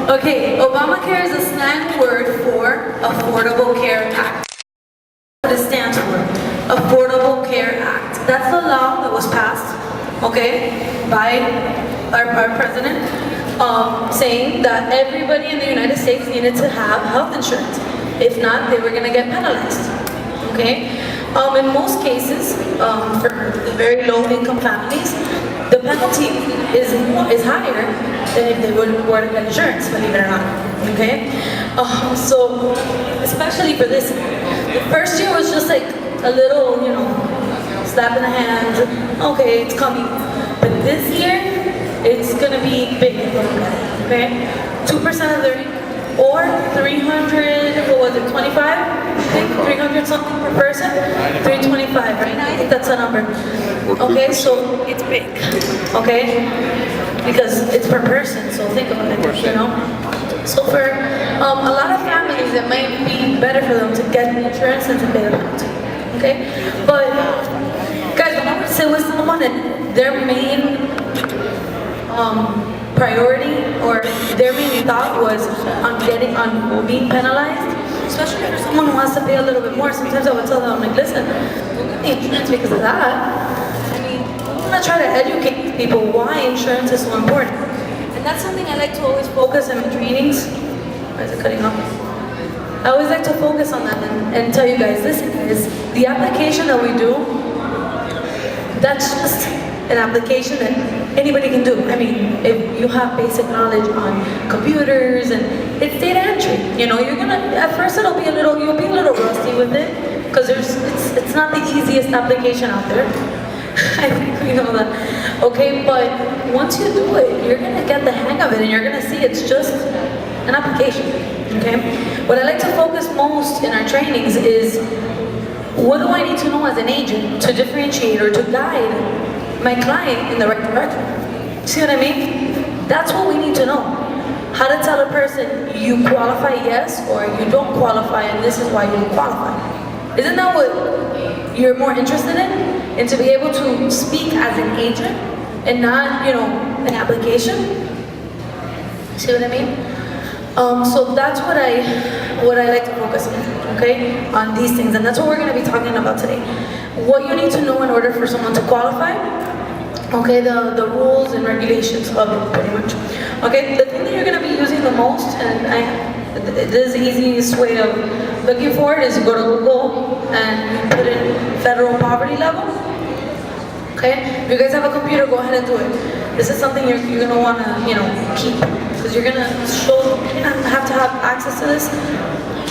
Okay, Obamacare is a slang word for Affordable Care Act. What it stands for, Affordable Care Act. That's the law that was passed, okay, by our president, saying that everybody in the United States needed to have health insurance. If not, they were going to get penalized, okay? In most cases, for very low-income families, the penalty is higher than if they were to get insurance, believe it or not, okay? So, especially for this, the first year was just like a little, slap in the hand, okay, it's coming. But this year, it's gonna be big, okay? 2% of their income, or 300, what was it, 25? I think 300 something per person? 325, right? I think that's a number. Okay, so it's big, okay? Because it's per person, so think about it, So for a lot of families, it might be better for them to get insurance than to pay the penalty, okay? But, guys, when I would sit with someone and their main priority or their main thought was on being penalized, especially for someone who has to pay a little bit more, sometimes I would tell them, I'm like, listen, don't get the insurance because of that. I mean, I'm gonna try to educate people why insurance is so important. And that's something I like to always focus in my trainings. Why is it cutting off? I always like to focus on that and tell you guys, listen guys, the application that we do, that's just an application that anybody can do. I mean, if you have basic knowledge on computers and it's data entry, you're gonna, at first you'll be a little rusty with it because it's not the easiest application out there. I think we know that. Okay, but once you do it, you're gonna get the hang of it and you're gonna see it's just an application. Okay? What I like to focus most in our trainings is what do I need to know as an agent to differentiate or to guide my client in the right direction? See what I mean? That's what we need to know. How to tell a person you qualify, yes, or you don't qualify, and this is why you don't qualify. Isn't that what you're more interested in? And to be able to speak as an agent and not, an application? See what I mean? So that's what I like to focus on, okay? On these things, and that's what we're going to be talking about today. What you need to know in order for someone to qualify, okay, the rules and regulations of it, pretty much. Okay, the thing that you're going to be using the most, and this is the easiest way of looking for it, is you go to Google and you put in federal poverty level. Okay, if you guys have a computer, go ahead and do it. This is something you're going to want to, keep, because you're going to have to have access to this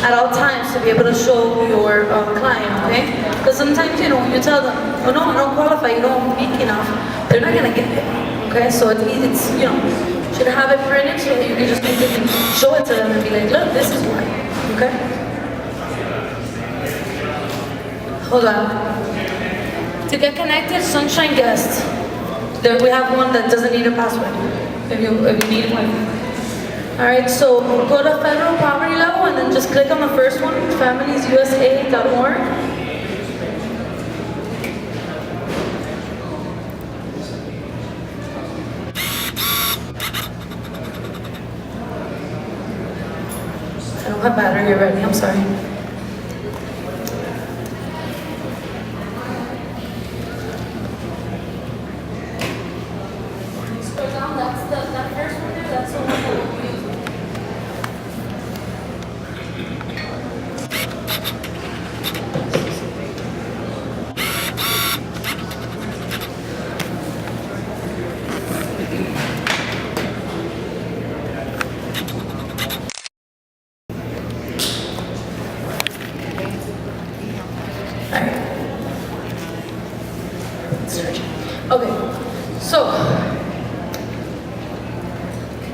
at all times to be able to show your client, okay? Because sometimes, you tell them, oh no, I don't qualify, you don't make enough, they're not gonna get it, okay? So it's should have it printed so that you can just show it to them and be like, look, this is why, okay? Hold on. To get connected, Sunshine Guest. There we have one that doesn't need a password, if you need one. Alright, so go to federal poverty level and then just click on the first one, familiesusa.org. I don't have battery already, I'm sorry. Scroll down, that's that first one there, that's the one that we'll use. Okay, so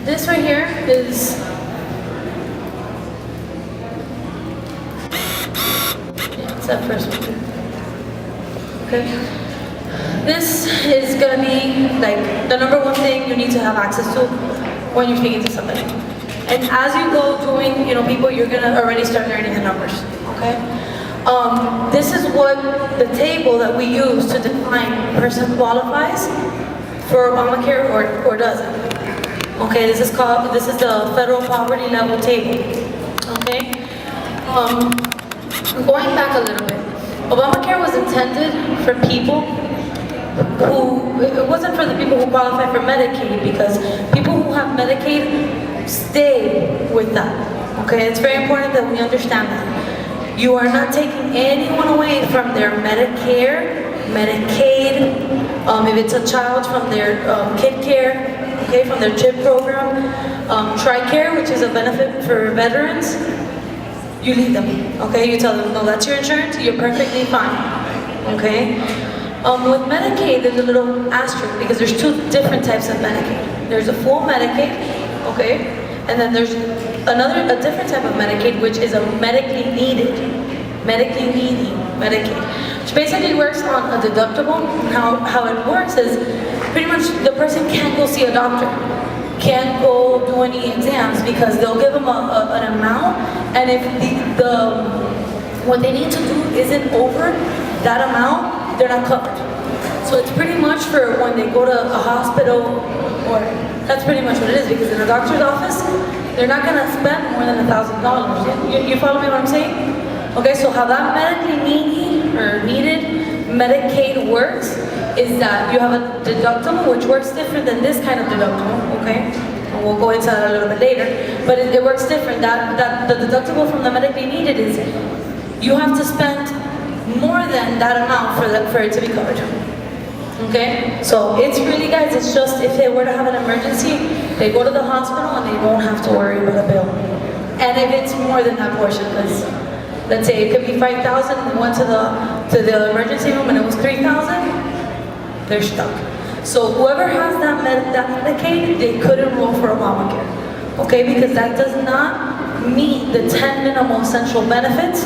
this right here is it's that first one. Okay, this is gonna be like the number one thing you need to have access to when you're speaking to somebody. And as you go doing, people, you're gonna already start learning the numbers. Okay. This is what the table that we use to define a person qualifies for Obamacare or doesn't. Okay, this is the federal poverty level table. Okay, going back a little bit, Obamacare was intended for people who, it wasn't for the people who qualify for Medicaid, because people who have Medicaid stay with that. Okay, it's very important that we understand that. You are not taking anyone away from their Medicare, Medicaid, if it's a child from their kid care, okay, from their CHIP program, TRICARE, which is a benefit for veterans, you leave them, okay? You tell them, no, that's your insurance, you're perfectly fine, okay? With Medicaid, there's a little asterisk, because there's two different types of Medicaid. There's a full Medicaid, okay? And then there's a different type of Medicaid, which is a medically needed Medicaid, which basically works on a deductible. How it works is pretty much the person can't go see a doctor, can't go do any exams, because they'll give them an amount, and if what they need to do isn't over that amount, they're not covered. So it's pretty much for when they go to a hospital, or that's pretty much what it is, because in a doctor's office, they're not going to spend more than $1,000. You follow me what I'm saying? Okay, so how that medically needed Medicaid works is that you have a deductible, which works different than this kind of deductible, okay? And we'll go into that a little bit later, but it works different. That the deductible from the medically needed is you have to spend more than that amount for it to be covered. Okay? So it's really, guys, it's just if they were to have an emergency, they go to the hospital and they won't have to worry about a bill. And if it's more than that portion, because let's say it could be 5,000 and they went to the emergency room and it was 3,000, they're stuck. So whoever has that Medicaid, they could enroll for Obamacare. Okay? Because that does not meet the 10 minimal essential benefits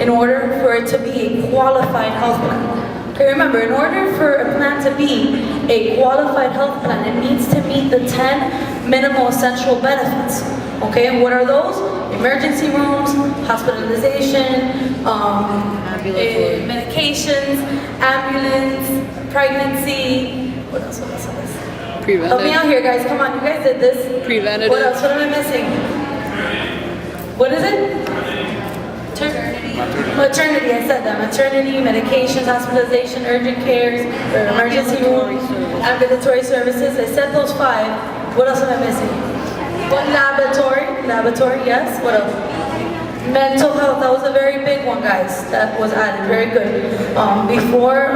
in order for it to be a qualified health plan. Okay, remember, in order for a plan to be a qualified health plan, it needs to meet the 10 minimal essential benefits. Okay, and what are those? Emergency rooms, hospitalization, medications, ambulance, pregnancy, what else? Preventative. Help me out here, guys, come on, you guys did this. Preventative. What else, what am I missing? What is it? Maternity, I said that. Maternity, medications, hospitalization, urgent cares, or emergency room, ambulatory services. I said those 5. What else am I missing? What laboratory, yes. What else? Mental health, that was a very big one, guys. That was added, very good. Before,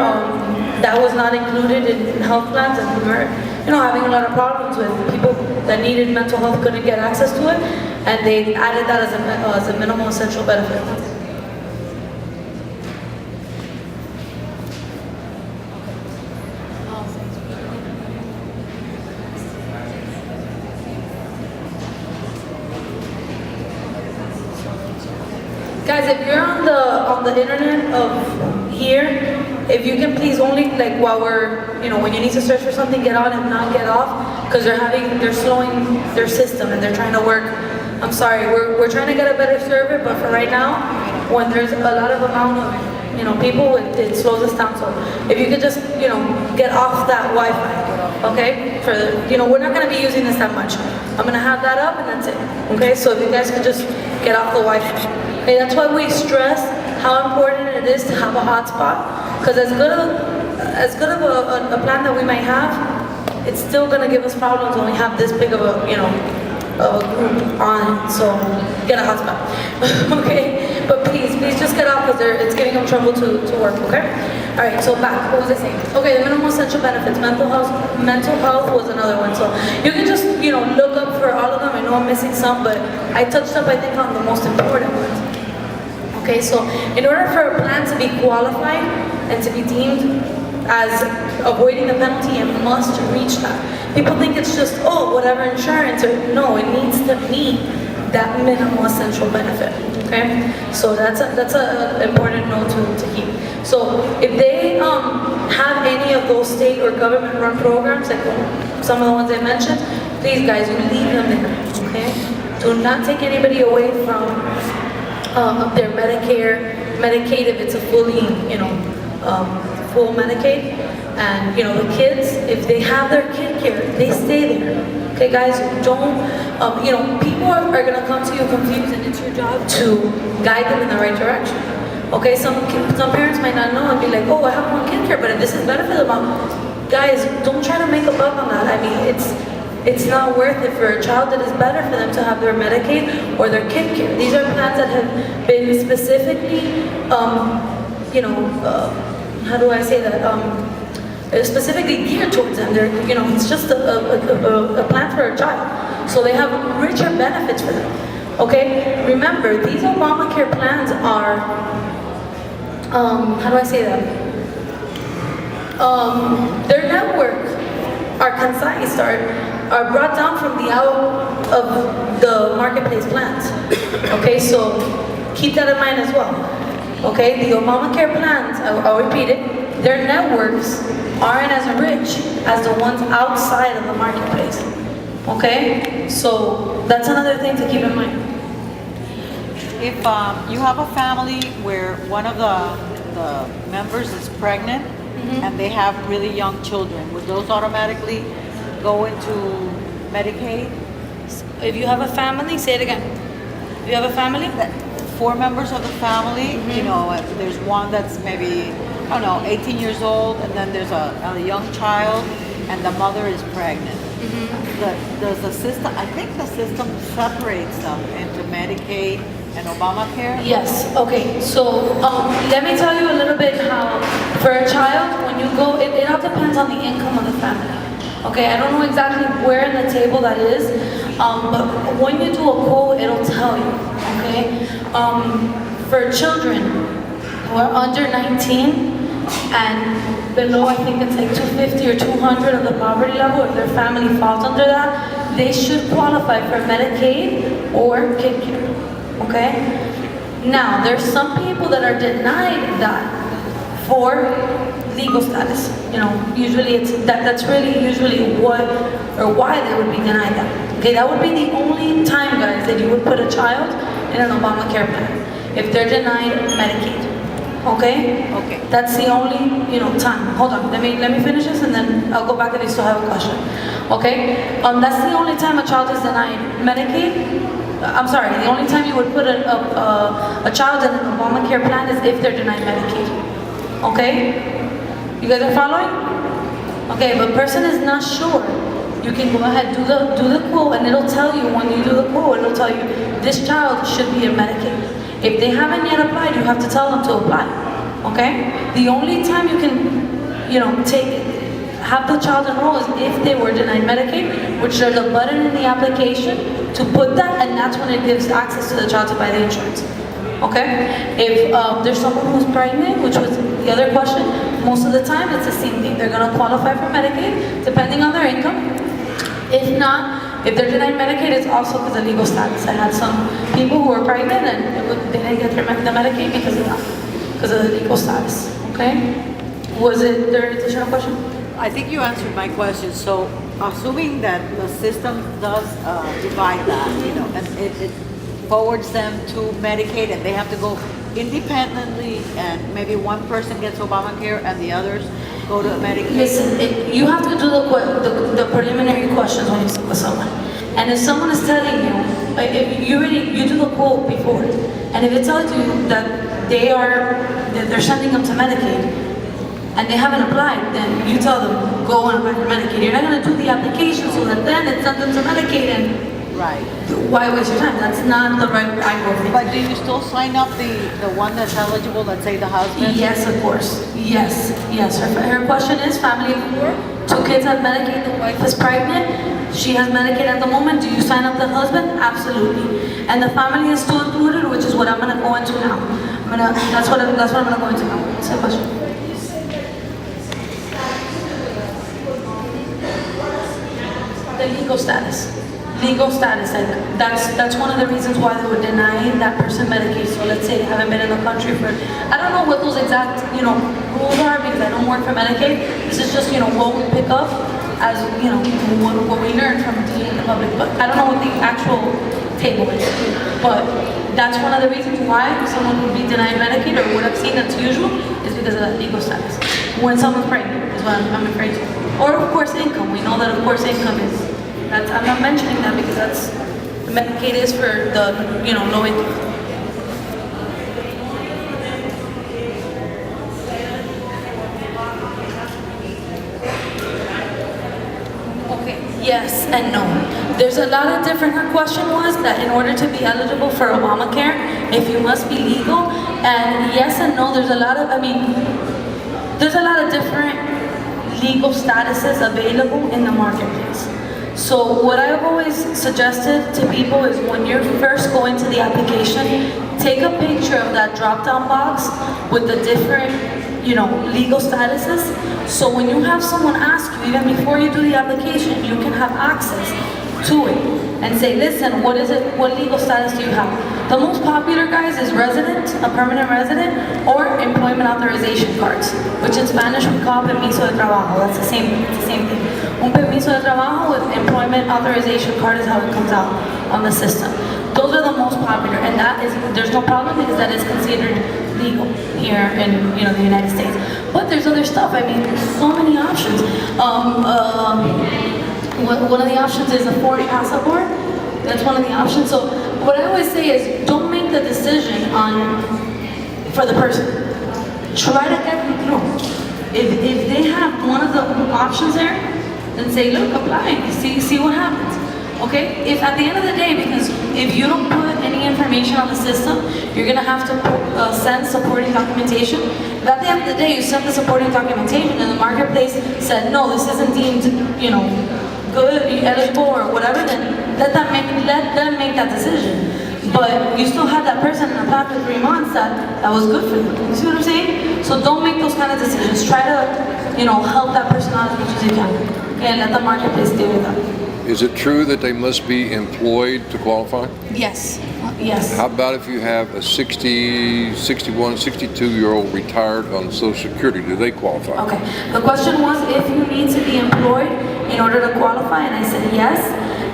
that was not included in health plans, and we were, having a lot of problems with people that needed mental health couldn't get access to it, and they added that as a minimal essential benefit. Guys, if you're on the internet of here, if you can please only, like, while we're, when you need to search for something, get on and not get off, because they're slowing their system and they're trying to work. I'm sorry, we're trying to get a better server, but for right now, when there's a lot of amount of, people, it slows us down. So if you could just, get off that Wi-Fi, okay? We're not going to be using this that much. I'm going to have that up and that's it, okay? So if you guys could just get off the Wi-Fi. Okay, that's why we stress how important it is to have a hotspot, because as good of a plan that we might have, it's still going to give us problems when we have this big of a group on it. So get a hotspot, okay? But please just get off, because it's giving them trouble to work, okay? All right, so back, what was I saying? Okay, the minimum essential benefits, mental health was another one. So you can just, look up for all of them. I know I'm missing some, but I touched up, I think, on the most important ones. Okay, so in order for a plan to be qualified and to be deemed as avoiding the penalty, it must reach that. People think it's just, whatever insurance, or no, it needs to meet that minimal essential benefit, okay? So that's a important note to keep. So if they have any of those state or government run programs, like some of the ones I mentioned, please, guys, you leave them there, okay? Do not take anybody away from their Medicaid if it's a fully, full Medicaid. And the kids, if they have their kid care, they stay there. Okay, guys, don't, people are gonna come to you confused, and it's your job to guide them in the right direction. Okay, some parents might not know and be like, oh, I have one kid care, but if this is better for the mom, guys, don't try to make a buck on that. I mean, it's not worth it for a child. It is better for them to have their Medicaid or their kid care. These are plans that have been specifically, how do I say that? Specifically geared towards them. They're, it's just a plan for a child. So they have richer benefits for them. Okay? Remember, these Obamacare plans are, how do I say that? Their network are concise, are brought down from the out of the marketplace plans. Okay, so keep that in mind as well. Okay, the Obamacare plans, I'll repeat it, their networks aren't as rich as the ones outside of the marketplace. Okay, so that's another thing to keep in mind. If you have a family where one of the members is pregnant, and they have really young children, would those automatically go into Medicaid? If you have a family, say it again. If you have a family? 4 members of the family, there's one that's maybe, 18 years old, and then there's a young child, and the mother is pregnant. Does the system, I think the system separates them into Medicaid and Obamacare? Yes, okay, so let me tell you a little bit how, for a child, when you go, it all depends on the income of the family. Okay, I don't know exactly where in the table that is, but when you do a quote, it'll tell you, okay? For children who are under 19 and below, I think it's like 250 or 200 of the poverty level, if their family falls under that, they should qualify for Medicaid or kid care. Okay? Now, there's some people that are denied that for legal status. Usually that's really usually what or why they would be denied that. Okay, that would be the only time, guys, that you would put a child in an Obamacare plan, if they're denied Medicaid. Okay? Okay. That's the only, time. Hold on, let me finish this and then I'll go back if you still have a question. Okay? That's the only time a child is denied Medicaid. I'm sorry, the only time you would put a child in an Obamacare plan is if they're denied Medicaid. Okay? You guys are following? Okay, but person is not sure. You can go ahead, do the quote, and it'll tell you, when you do the quote, it'll tell you, this child should be in Medicaid. If they haven't yet applied, you have to tell them to apply. Okay? The only time you can, have the child enroll is if they were denied Medicaid, which there's a button in the application to put that, and that's when it gives access to the child to buy the insurance. Okay? If there's someone who's pregnant, which was the other question, most of the time it's the same thing. They're going to qualify for Medicaid, depending on their income. If not, if they're denied Medicaid, it's also because of legal status. I had some people who were pregnant and they didn't get the Medicaid because of that, because of the legal status. Okay? Was it there an additional question? I think you answered my question. So, assuming that the system does divide that, and it forwards them to Medicaid, and they have to go independently, and maybe one person gets Obamacare and the others go to Medicaid. Listen, you have to do the preliminary questions when you speak with someone. And if someone is telling you, if you do the quote before, and if it tells you that they're sending them to Medicaid, and they haven't applied, then you tell them, go and apply for Medicaid. You're not going to do the application so that then it sends them to Medicaid, and right. Why waste your time? That's not the right thing. But do you still sign up the one that's eligible, let's say the husband? Yes, of course. Yes. Her question is, family of 4, 2 kids have Medicaid, the wife is pregnant, she has Medicaid at the moment, do you sign up the husband? Absolutely. And the family is still included, which is what I'm going to go into now. That's what I'm going to go into now. What's the question? The legal status. Like that's one of the reasons why they would deny that person Medicaid. So let's say they haven't been in the country for, I don't know what those exact rules are because I don't work for Medicaid. This is just what we pick up as what we learn from dealing with the public. But I don't know what the actual table is. But that's one of the reasons why someone would be denied Medicaid, or what I've seen that's usual, is because of that legal status. When someone's pregnant is what I'm afraid to. Or of course income. We know that of course income is That's, I'm not mentioning that because that's, Medicaid is for the, low income. Okay, yes and no. There's a lot of different, her question was that in order to be eligible for Obamacare, if you must be legal, and yes and no, there's a lot of, there's a lot of different legal statuses available in the marketplace. So what I've always suggested to people is when you're first going to the application, take a picture of that drop-down box with the different, legal statuses. So when you have someone ask you, even before you do the application, you can have access to it and say, listen, what is it? What legal status do you have? The most popular, guys, is resident, a permanent resident, or employment authorization cards, which in Spanish we call permiso de trabajo. That's the same thing. Un permiso de trabajo with employment authorization card is how it comes out on the system. Those are the most popular, and that is, there's no problem because that is considered legal here in the United States. But there's other stuff. There's so many options. One of the options is a foreign passport. That's one of the options. So what I always say is, don't make the decision for the person. Try to get them through. If they have one of the options there, then say, look, apply. See what happens. Okay? If at the end of the day, because if you don't put any information on the system, you're gonna have to send supporting documentation. If at the end of the day you send the supporting documentation and the marketplace said, no, this isn't deemed, good, eligible, or whatever, then let them make that decision. But you still have that person in the plan for 3 months that was good for them. You see what I'm saying? So don't make those kind of decisions. Try to, help that person out as much as you can. Okay, and let the marketplace deal with them. Is it true that they must be employed to qualify? Yes. Yes. How about if you have a 60, 61, 62-year-old retired on Social Security? Do they qualify? Okay. The question was if you need to be employed in order to qualify, and I said yes.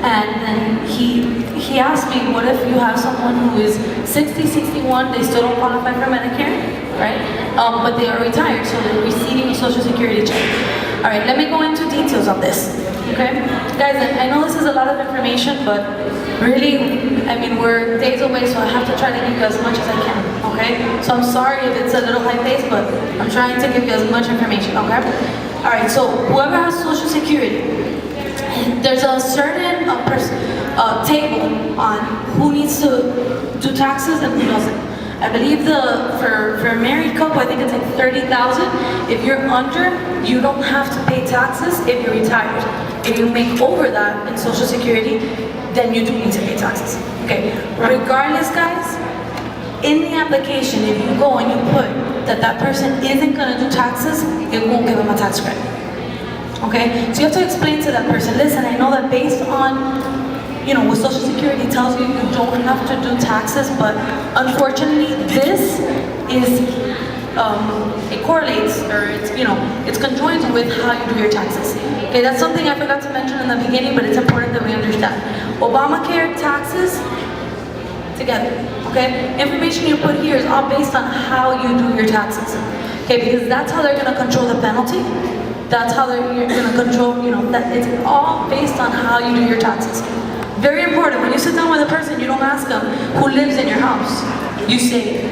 And then he asked me, what if you have someone who is 60, 61, they still don't qualify for Medicare, right? But they are retired, so they're receiving a Social Security check. All right, let me go into details of this. Okay, guys, I know this is a lot of information, but really, we're days away, so I have to try to give you as much as I can, okay? So I'm sorry if it's a little high-paced, but I'm trying to give you as much information, okay? All right, so whoever has Social Security, there's a certain table on who needs to do taxes and who doesn't. I believe for a married couple, I think it's like 30,000. If you're under, you don't have to pay taxes if you're retired. If you make over that in Social Security, then you do need to pay taxes. Okay. Regardless, guys, in the application, if you go and you put that person isn't going to do taxes, it won't give them a tax credit. Okay. So you have to explain to that person, listen, I know that based on what Social Security tells you, you don't have to do taxes, but unfortunately, this is, it correlates, or it's conjoined with how you do your taxes. Okay, that's something I forgot to mention in the beginning, but it's important that we understand. Obamacare, taxes, together, okay? Information you put here is all based on how you do your taxes, okay? Because that's how they're gonna control the penalty. That's how you're gonna control, that it's all based on how you do your taxes. Very important, when you sit down with a person, you don't ask them who lives in your house. You say,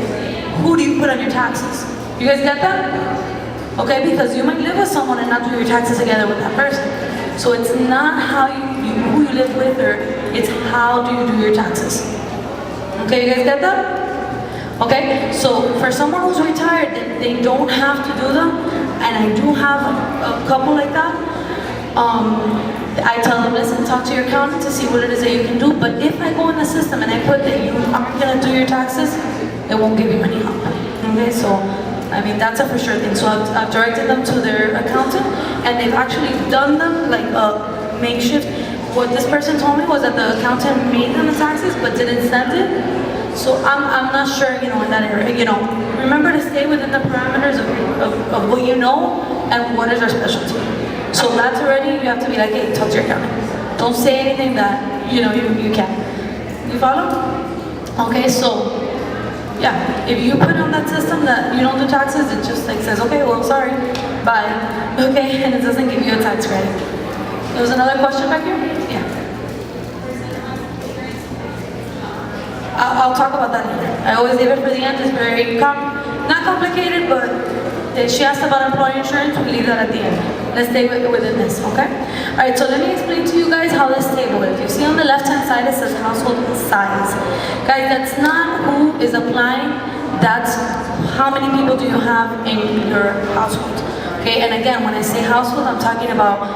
who do you put on your taxes? You guys get that? Okay, because you might live with someone and not do your taxes together with that person. So it's not how who you live with, or it's how do you do your taxes. Okay, you guys get that? Okay, so for someone who's retired, they don't have to do them, and I do have a couple like that. I tell them, listen, talk to your accountant to see what it is that you can do, but if I go in the system and I put that you aren't going to do your taxes, it won't give you any help. Okay, so, that's a for sure thing. So I've directed them to their accountant, and they've actually done them like a makeshift. What this person told me was that the accountant made them the taxes, but didn't send it. So I'm not sure, in that area. Remember to stay within the parameters of what you know and what is our specialty. So that's already, you have to be like, hey, talk to your accountant. Don't say anything that, you can't. You follow? Okay, so, yeah, if you put on that system that you don't do taxes, it just like says, okay, well, sorry, bye. Okay, and it doesn't give you a tax credit. There was another question back here? Yeah. I'll talk about that later. I always leave it for the end. It's very not complicated, but if she asked about employee insurance, we leave that at the end. Let's stay within this, okay? All right, so let me explain to you guys how this table is. You see on the left-hand side, it says household size. Guys, that's not who is applying, that's how many people do you have in your household. Okay, and again, when I say household, I'm talking about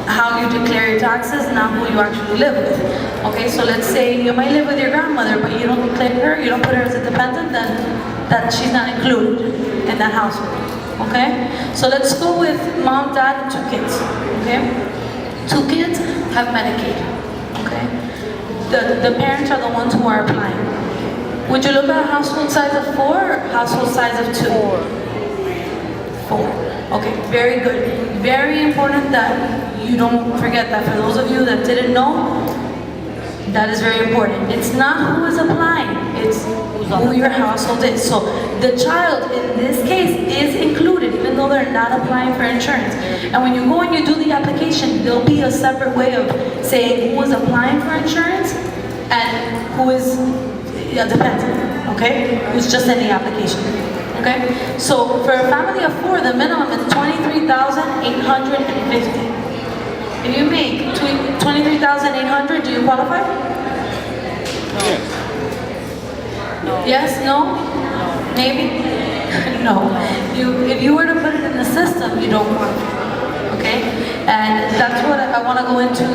how you declare your taxes, not who you actually live with. Okay, so let's say you might live with your grandmother, but you don't declare her, you don't put her as a dependent, then that she's not included in that household. Okay, so let's go with mom, dad, and 2 kids. Okay, 2 kids have Medicaid. Okay, the parents are the ones who are applying. Would you look at a household size of 4 or household size of 2? 4. Okay, very good. Very important that you don't forget that. For those of you that didn't know, that is very important. It's not who is applying, it's who your household is. So the child in this case is included, even though they're not applying for insurance. And when you go and you do the application, there'll be a separate way of saying who is applying for insurance and who is a dependent, okay? Who's just in the application. Okay, so for a family of 4, the minimum is $23,850. If you make $23,800, do you qualify? No. Yes? No? Maybe? No. If you were to put it in the system, you don't qualify. Okay, and that's what I want to go into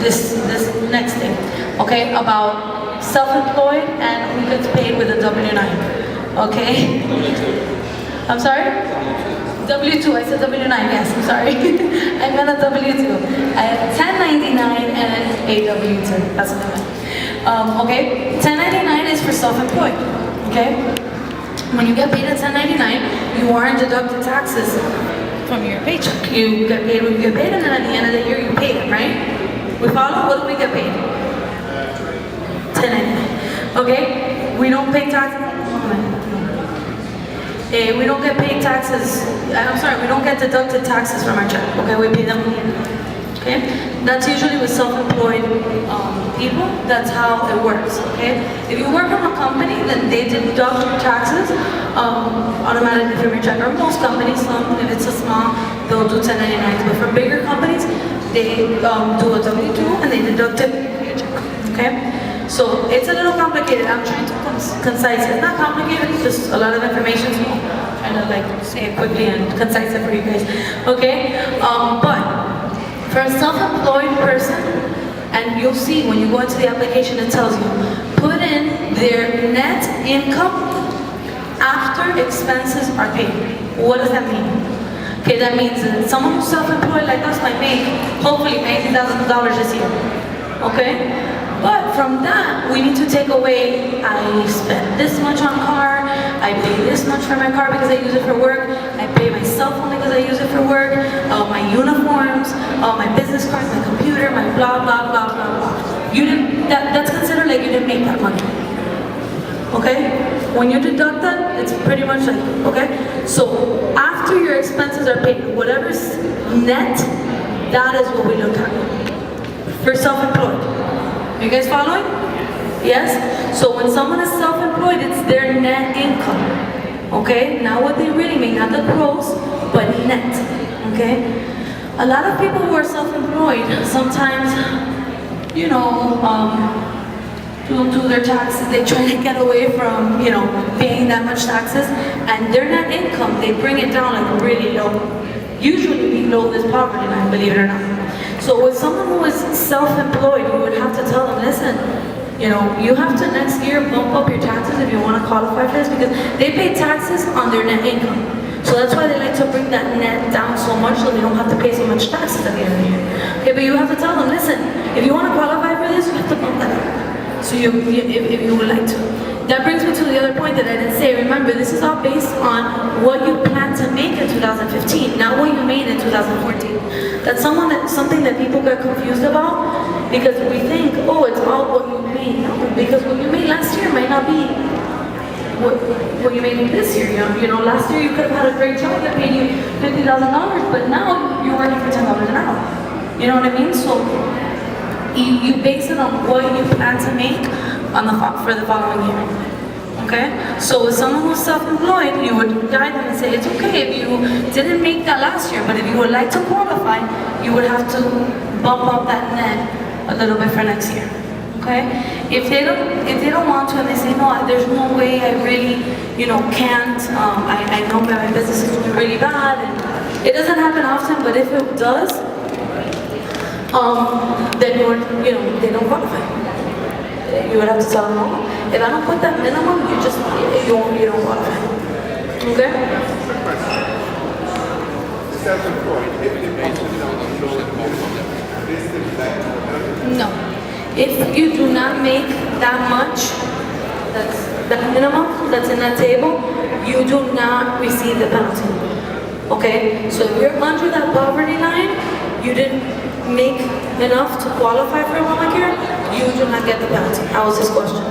this next thing. Okay, about self-employed and who gets paid with a W-9. Okay. I'm sorry? W-2, I said W-9, yes, I'm sorry. I meant a W-2. I have 1099 and a W-2, that's what I meant. Okay, 1099 is for self-employed, okay? When you get paid at 1099, you aren't deducted taxes from your paycheck. You get paid when you get paid, and then at the end of the year, you pay it, right? We follow? What do we get paid? 1099, okay? We don't pay taxes. We don't get paid taxes, I'm sorry, we don't get deducted taxes from our check, okay? We pay them, okay? That's usually with self-employed people, that's how it works, okay? If you work from a company, then they deduct your taxes automatically from your check, or most companies, if it's a small, they'll do 1099s, but for bigger companies, they do a W-2 and they deduct it from your check, okay? So it's a little complicated. I'm trying to concise. It's not complicated. It's just a lot of information. So I'm trying to like say it quickly and concise it for you guys. Okay. But for a self-employed person, and you'll see when you go into the application, it tells you put in their net income after expenses are paid. What does that mean? Okay, that means that someone who's self-employed like us might make hopefully $80,000 this year. Okay. But from that, we need to take away, I spent this much on car, I pay this much for my car because I use it for work, I pay my cell phone because I use it for work, my uniforms, my business cards, my computer, my blah, blah, blah, blah, blah. You didn't, that's considered like you didn't make that money. Okay? When you deduct that, it's pretty much like, okay? So after your expenses are paid, whatever's net, that is what we look at. For self-employed. You guys following? Yes? So when someone is self-employed, it's their net income. Okay? Not what they really make, not the gross, but net. Okay? A lot of people who are self-employed, sometimes, you know, don't do their taxes. They try to get away from, you know, paying that much taxes. And their net income, they bring it down like really low. Usually below this poverty line, believe it or not. So with someone who is self-employed, you would have to tell them, listen, you know, you have to next year bump up your taxes if you want to qualify for this, because they pay taxes on their net income. So that's why they like to bring that net down so much so they don't have to pay so much taxes at the end of the year. Okay, but you have to tell them, listen, if you want to qualify for this, you have to bump that up. So if you would like to. That brings me to the other point that I didn't say. Remember, this is all based on what you plan to make in 2015, not what you made in 2014. That's something that people get confused about, because we think, oh, it's all what you made. No, because what you made last year might not be what you made this year. You know, last year you could have had a great job that paid you $50,000, but now you're working for $10 an hour. You know what I mean? So you base it on what you plan to make for the following year. Okay? So with someone who's self-employed, you would guide them and say, it's okay if you didn't make that last year, but if you would like to qualify, you would have to bump up that net a little bit for next year. Okay? If they don't want to and they say, no, there's no way, I really, can't, I know my business is doing really bad, and it doesn't happen often, but if it does, then they don't qualify. You would have to tell them, no, if I don't put that minimum, you don't qualify. Okay? No. If you do not make that much, that minimum that's in that table, you do not receive the penalty. Okay? So if you're under that poverty line, you didn't make enough to qualify for Obamacare, you do not get the penalty. That was his question.